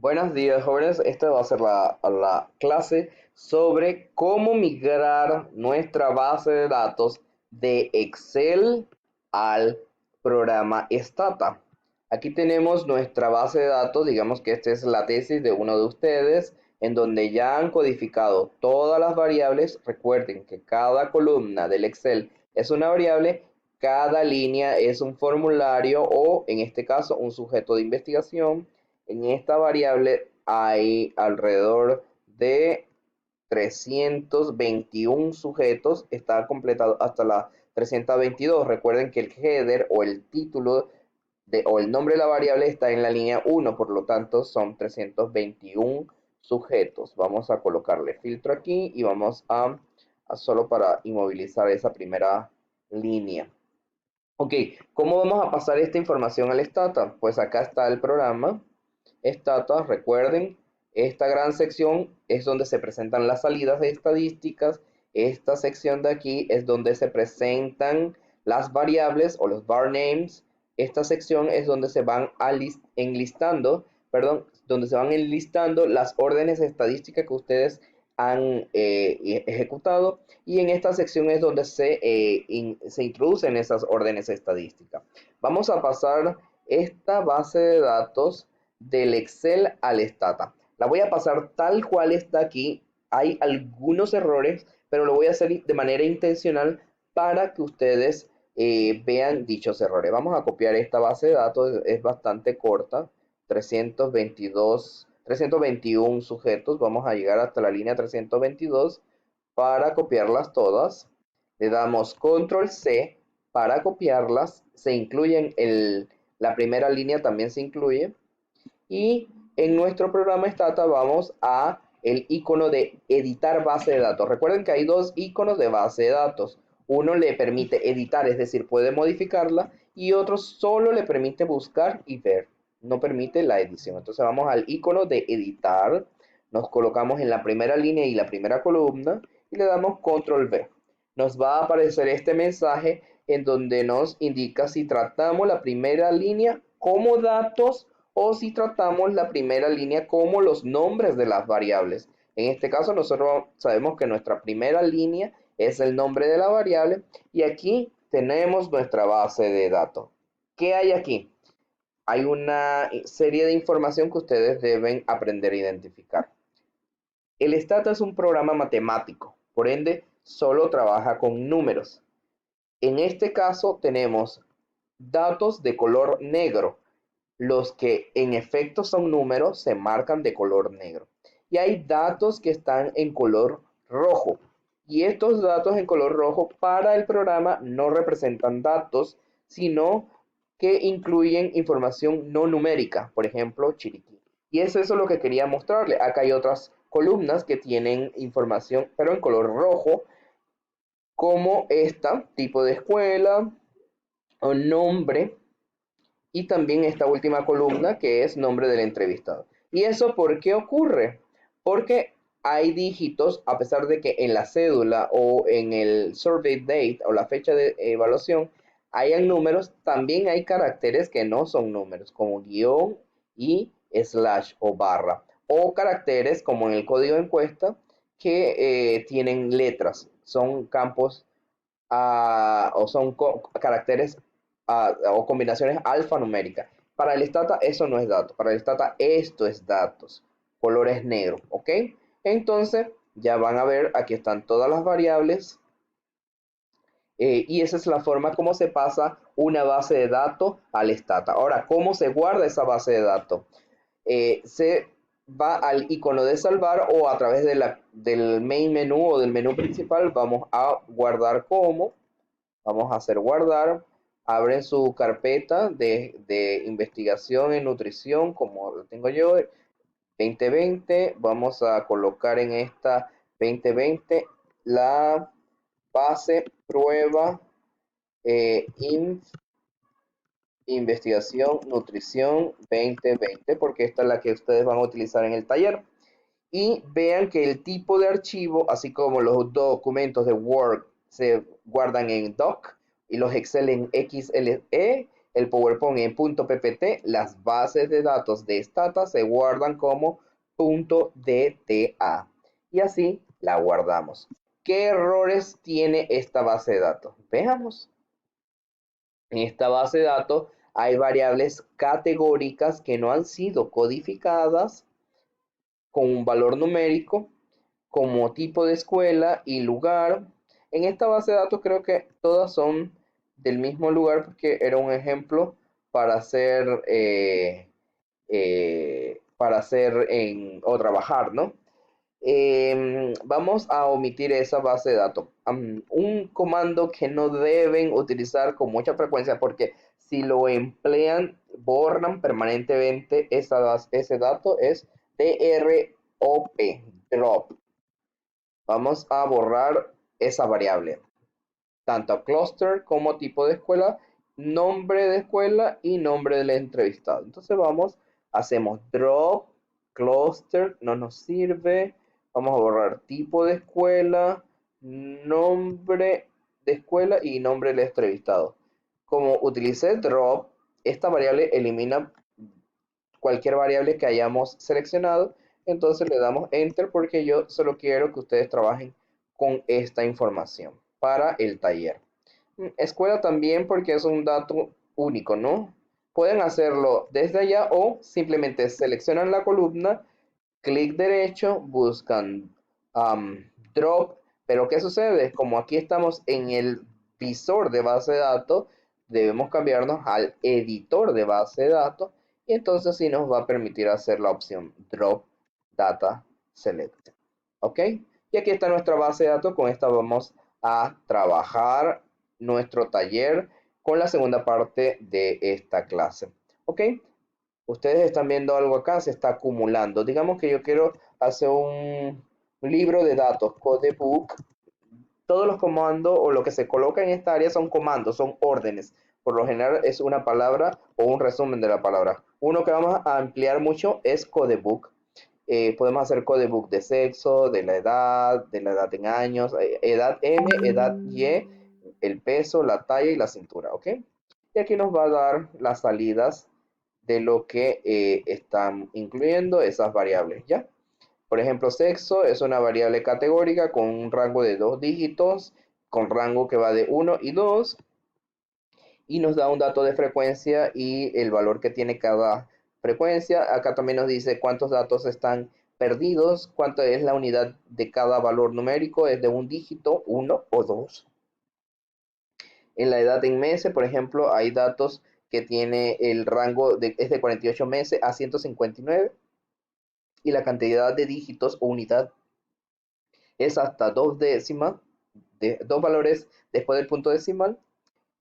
Buenos días, jóvenes. Esta va a ser la clase sobre cómo migrar nuestra base de datos de Excel al programa Stata. Aquí tenemos nuestra base de datos. Digamos que esta es la tesis de uno de ustedes, en donde ya han codificado todas las variables. Recuerden que cada columna del Excel es una variable, cada línea es un formulario o, en este caso, un sujeto de investigación. En esta variable hay alrededor de 321 sujetos, está completado hasta la 322. Recuerden que el header o el título o el nombre de la variable está en la línea 1, por lo tanto son 321 sujetos. Vamos a colocarle filtro aquí y vamos a solo para inmovilizar esa primera línea. Ok, ¿cómo vamos a pasar esta información al Stata? Pues acá está el programa Stata. Recuerden, esta gran sección es donde se presentan las salidas de estadísticas. Esta sección de aquí es donde se presentan las variables o los var names. Esta sección es donde se van enlistando, perdón, donde se van enlistando las órdenes estadísticas que ustedes han ejecutado, y en esta sección es donde se introducen esas órdenes estadísticas. Vamos a pasar esta base de datos del Excel al Stata. La voy a pasar tal cual está aquí. Hay algunos errores, pero lo voy a hacer de manera intencional para que ustedes vean dichos errores. Vamos a copiar esta base de datos, es bastante corta, 321 sujetos. Vamos a llegar hasta la línea 322 para copiarlas todas. Le damos control C para copiarlas. Se incluyen la primera línea, también se incluye. Y en nuestro programa Stata vamos a el icono de editar base de datos. Recuerden que hay dos iconos de base de datos. Uno le permite editar, es decir, puede modificarla, y otro solo le permite buscar y ver, no permite la edición. Entonces vamos al icono de editar, nos colocamos en la primera línea y la primera columna y le damos control V. Nos va a aparecer este mensaje en donde nos indica si tratamos la primera línea como datos o si tratamos la primera línea como los nombres de las variables. En este caso nosotros sabemos que nuestra primera línea es el nombre de la variable, y aquí tenemos nuestra base de datos. ¿Qué hay aquí? Hay una serie de información que ustedes deben aprender a identificar. El Stata es un programa matemático, por ende solo trabaja con números. En este caso tenemos datos de color negro. Los que en efecto son números se marcan de color negro. Y hay datos que están en color rojo. Y estos datos en color rojo para el programa no representan datos, sino que incluyen información no numérica, por ejemplo, Chiriquí. Y es eso lo que quería mostrarle. Acá hay otras columnas que tienen información, pero en color rojo, como esta, tipo de escuela o nombre, y también esta última columna que es nombre del entrevistado. ¿Y eso por qué ocurre? Porque hay dígitos, a pesar de que en la cédula o en el survey date o la fecha de evaluación hayan números, también hay caracteres que no son números, como guión y slash o barra, o caracteres como en el código de encuesta que tienen letras, son campos o son caracteres o combinaciones alfanuméricas. Para el Stata eso no es dato. Para el Stata esto es datos. Color es negro, ¿ok? Entonces ya van a ver, aquí están todas las variables. Y esa es la forma como se pasa una base de datos al Stata. Ahora, ¿cómo se guarda esa base de datos? Se va al icono de salvar, o a través del main menú o del menú principal vamos a guardar como. Vamos a hacer guardar. Abren su carpeta de investigación en nutrición, como lo tengo yo, 2020. Vamos a colocar en esta 2020 la base prueba investigación nutrición 2020, porque esta es la que ustedes van a utilizar en el taller. Y vean que el tipo de archivo, así como los documentos de Word, se guardan en doc, y los Excel en XLE, el PowerPoint en .ppt, las bases de datos de Stata se guardan como .dta y así la guardamos. ¿Qué errores tiene esta base de datos? Veamos. En esta base de datos hay variables categóricas que no han sido codificadas con un valor numérico como tipo de escuela y lugar. En esta base de datos creo que todas son del mismo lugar porque era un ejemplo para hacer o trabajar, ¿no? Vamos a omitir esa base de datos. Un comando que no deben utilizar con mucha frecuencia porque si lo emplean, borran permanentemente ese dato es drop. Vamos a borrar esa variable, tanto cluster como tipo de escuela, nombre de escuela y nombre del entrevistado. Entonces hacemos drop, cluster, no nos sirve. Vamos a borrar tipo de escuela, nombre de escuela y nombre del entrevistado. Como utilicé drop, esta variable elimina cualquier variable que hayamos seleccionado. Entonces le damos enter porque yo solo quiero que ustedes trabajen con esta información para el taller. Escuela también porque es un dato único, ¿no? Pueden hacerlo desde allá o simplemente seleccionan la columna, clic derecho, buscan drop, pero ¿qué sucede? Como aquí estamos en el visor de base de datos, debemos cambiarnos al editor de base de datos y entonces sí nos va a permitir hacer la opción drop data select. ¿Ok? Y aquí está nuestra base de datos. Con esta vamos a trabajar nuestro taller con la segunda parte de esta clase. ¿Ok? Ustedes están viendo algo acá, se está acumulando. Digamos que yo quiero hacer un libro de datos, codebook. Todos los comandos o lo que se coloca en esta área son comandos, son órdenes. Por lo general es una palabra o un resumen de la palabra. Uno que vamos a ampliar mucho es codebook. Podemos hacer codebook de sexo, de la edad en años, edad M, edad Y, el peso, la talla y la cintura, ¿ok? Y aquí nos va a dar las salidas de lo que están incluyendo esas variables, ¿ya? Por ejemplo, sexo es una variable categórica con un rango de 2 dígitos, con rango que va de 1 y 2, y nos da un dato de frecuencia y el valor que tiene cada frecuencia. Acá también nos dice cuántos datos están perdidos, cuánto es la unidad de cada valor numérico, es de un dígito, 1 o 2. En la edad en meses, por ejemplo, hay datos que tiene el rango es de 48 meses a 159 y la cantidad de dígitos o unidad es hasta 2 décimas, dos valores después del punto decimal.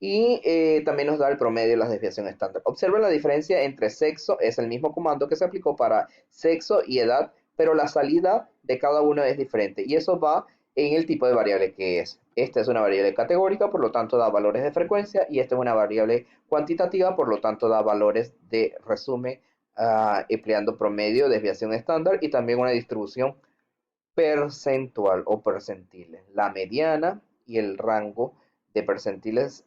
Y también nos da el promedio de la desviación estándar. Observen la diferencia entre sexo, es el mismo comando que se aplicó para sexo y edad, pero la salida de cada uno es diferente. Y eso va en el tipo de variable que es. Esta es una variable categórica, por lo tanto da valores de frecuencia, y esta es una variable cuantitativa, por lo tanto da valores de resumen, empleando promedio, desviación estándar y también una distribución percentual o percentiles. La mediana y el rango de percentiles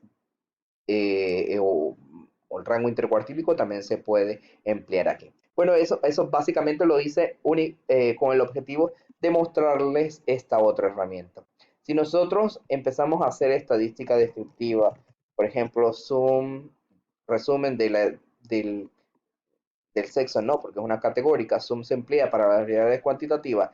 o el rango intercuartílico también se puede emplear aquí. Bueno, eso básicamente lo hice con el objetivo de mostrarles esta otra herramienta. Si nosotros empezamos a hacer estadística descriptiva, por ejemplo, resumen del sexo, no, porque es una categórica, sum se emplea para variables cuantitativas,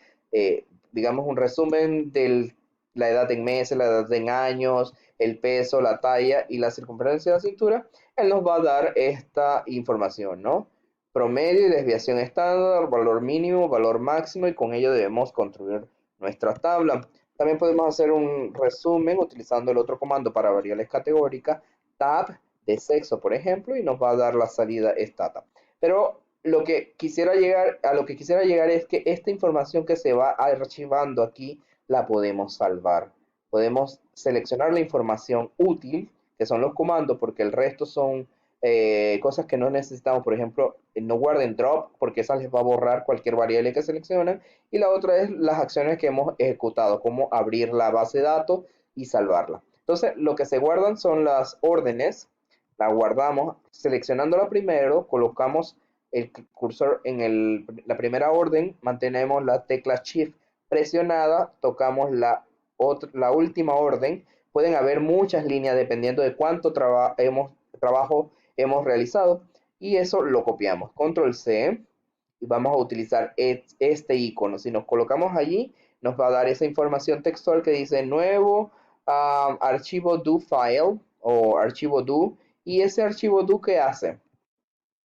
digamos un resumen de la edad en meses, la edad en años, el peso, la talla y la circunferencia de la cintura, él nos va a dar esta información, ¿no? Promedio y desviación estándar, valor mínimo, valor máximo, y con ello debemos construir nuestra tabla. También podemos hacer un resumen utilizando el otro comando para variables categóricas, tab de sexo, por ejemplo, y nos va a dar la salida stata. Pero a lo que quisiera llegar es que esta información que se va archivando aquí la podemos salvar. Podemos seleccionar la información útil, que son los comandos, porque el resto son cosas que no necesitamos. Por ejemplo, no guarden drop, porque esa les va a borrar cualquier variable que seleccionen. Y la otra es las acciones que hemos ejecutado, como abrir la base de datos y salvarla. Entonces, lo que se guardan son las órdenes, la guardamos, seleccionándola primero, colocamos el cursor en la primera orden, mantenemos la tecla Shift presionada, tocamos la última orden. Pueden haber muchas líneas dependiendo de cuánto trabajo hemos realizado, y eso lo copiamos. Control C, y vamos a utilizar este icono. Si nos colocamos allí, nos va a dar esa información textual que dice nuevo archivo do file o archivo do. Y ese archivo do, ¿qué hace?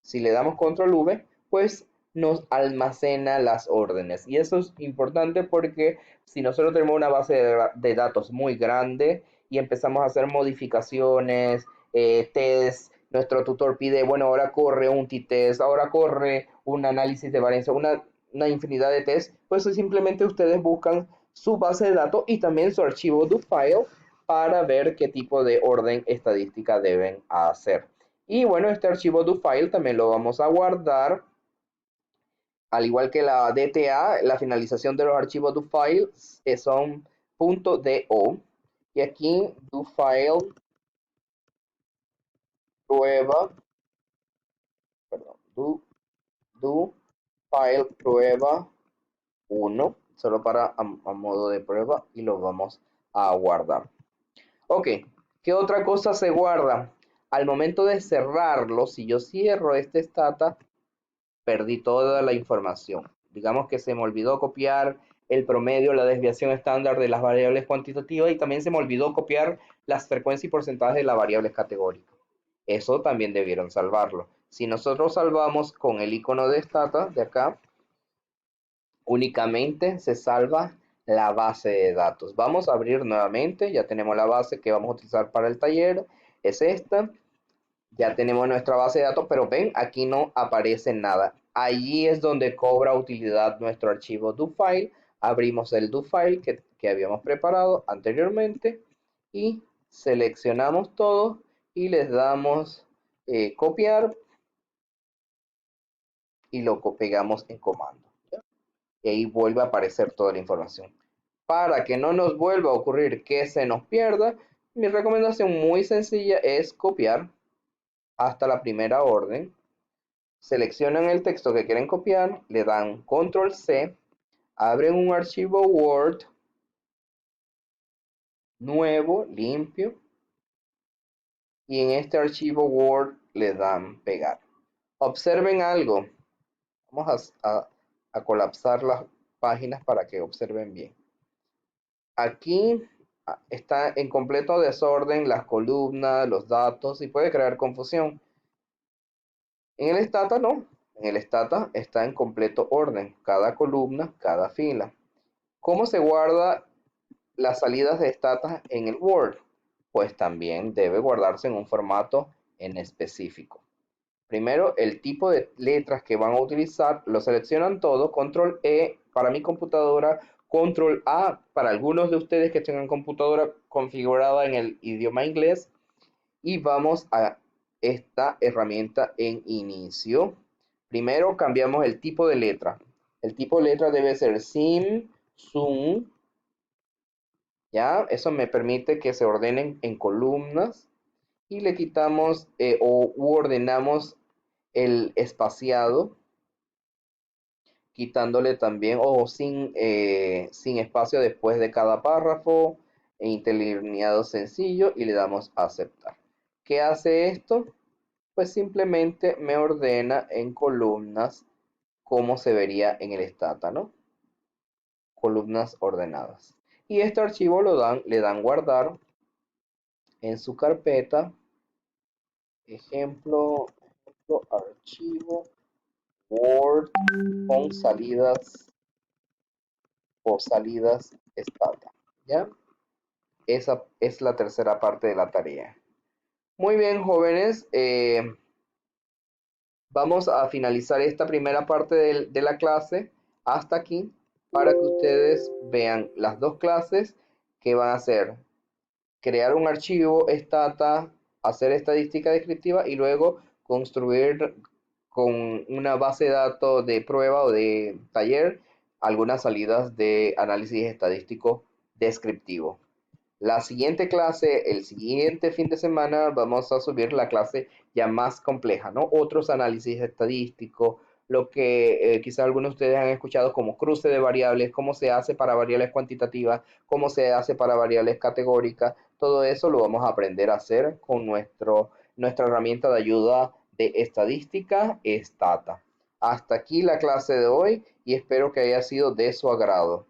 Si le damos control V, pues nos almacena las órdenes. Y eso es importante porque si nosotros tenemos una base de datos muy grande y empezamos a hacer modificaciones, test, nuestro tutor pide, bueno, ahora corre un t-test, ahora corre un análisis de varianza, una infinidad de tests, pues simplemente ustedes buscan su base de datos y también su archivo do file para ver qué tipo de orden estadística deben hacer. Y bueno, este archivo do file también lo vamos a guardar, al igual que la DTA, la finalización de los archivos do file son .do. Y aquí do file prueba, perdón, do file prueba 1, solo para a modo de prueba, y lo vamos a guardar. Ok, ¿qué otra cosa se guarda? Al momento de cerrarlo, si yo cierro este stata, perdí toda la información. Digamos que se me olvidó copiar el promedio, la desviación estándar de las variables cuantitativas, y también se me olvidó copiar las frecuencias y porcentajes de las variables categóricas. Eso también debieron salvarlo. Si nosotros salvamos con el icono de stata de acá, únicamente se salva la base de datos. Vamos a abrir nuevamente, ya tenemos la base que vamos a utilizar para el taller, es esta. Ya tenemos nuestra base de datos, pero ven, aquí no aparece nada. Allí es donde cobra utilidad nuestro archivo do file. Abrimos el do file que habíamos preparado anteriormente y seleccionamos todo y les damos copiar, y lo pegamos en comando. Y ahí vuelve a aparecer toda la información. Para que no nos vuelva a ocurrir que se nos pierda, mi recomendación muy sencilla es copiar hasta la primera orden. Seleccionan el texto que quieren copiar, le dan control C, abren un archivo Word nuevo, limpio, y en este archivo Word le dan pegar. Observen algo. Vamos a colapsar las páginas para que observen bien. Aquí está en completo desorden las columnas, los datos, y puede crear confusión. En el Stata no. En el Stata está en completo orden, cada columna, cada fila. ¿Cómo se guarda las salidas de Stata en el Word? Pues también debe guardarse en un formato en específico. Primero, el tipo de letras que van a utilizar, lo seleccionan todo, control E para mi computadora, control A para algunos de ustedes que tengan computadora configurada en el idioma inglés, y vamos a esta herramienta en inicio. Primero cambiamos el tipo de letra. El tipo de letra debe ser SIM, ZOOM, ¿ya? Eso me permite que se ordenen en columnas, y le quitamos o ordenamos el espaciado, quitándole también o sin espacio después de cada párrafo, e interlineado sencillo, y le damos a aceptar. ¿Qué hace esto? Pues simplemente me ordena en columnas como se vería en el Stata, ¿no? Columnas ordenadas. Y este archivo le dan guardar en su carpeta, ejemplo archivo Word con salidas o salidas Stata, ¿ya? Esa es la tercera parte de la tarea. Muy bien, jóvenes, vamos a finalizar esta primera parte de la clase hasta aquí, para que ustedes vean las dos clases que van a hacer: crear un archivo Stata, hacer estadística descriptiva, y luego construir con una base de datos de prueba o de taller algunas salidas de análisis estadístico descriptivo. La siguiente clase, el siguiente fin de semana, vamos a subir la clase ya más compleja, ¿no? Otros análisis estadísticos, lo que quizás algunos de ustedes han escuchado como cruce de variables, cómo se hace para variables cuantitativas, cómo se hace para variables categóricas, todo eso lo vamos a aprender a hacer con nuestra herramienta de ayuda de estadística, Stata. Hasta aquí la clase de hoy y espero que haya sido de su agrado.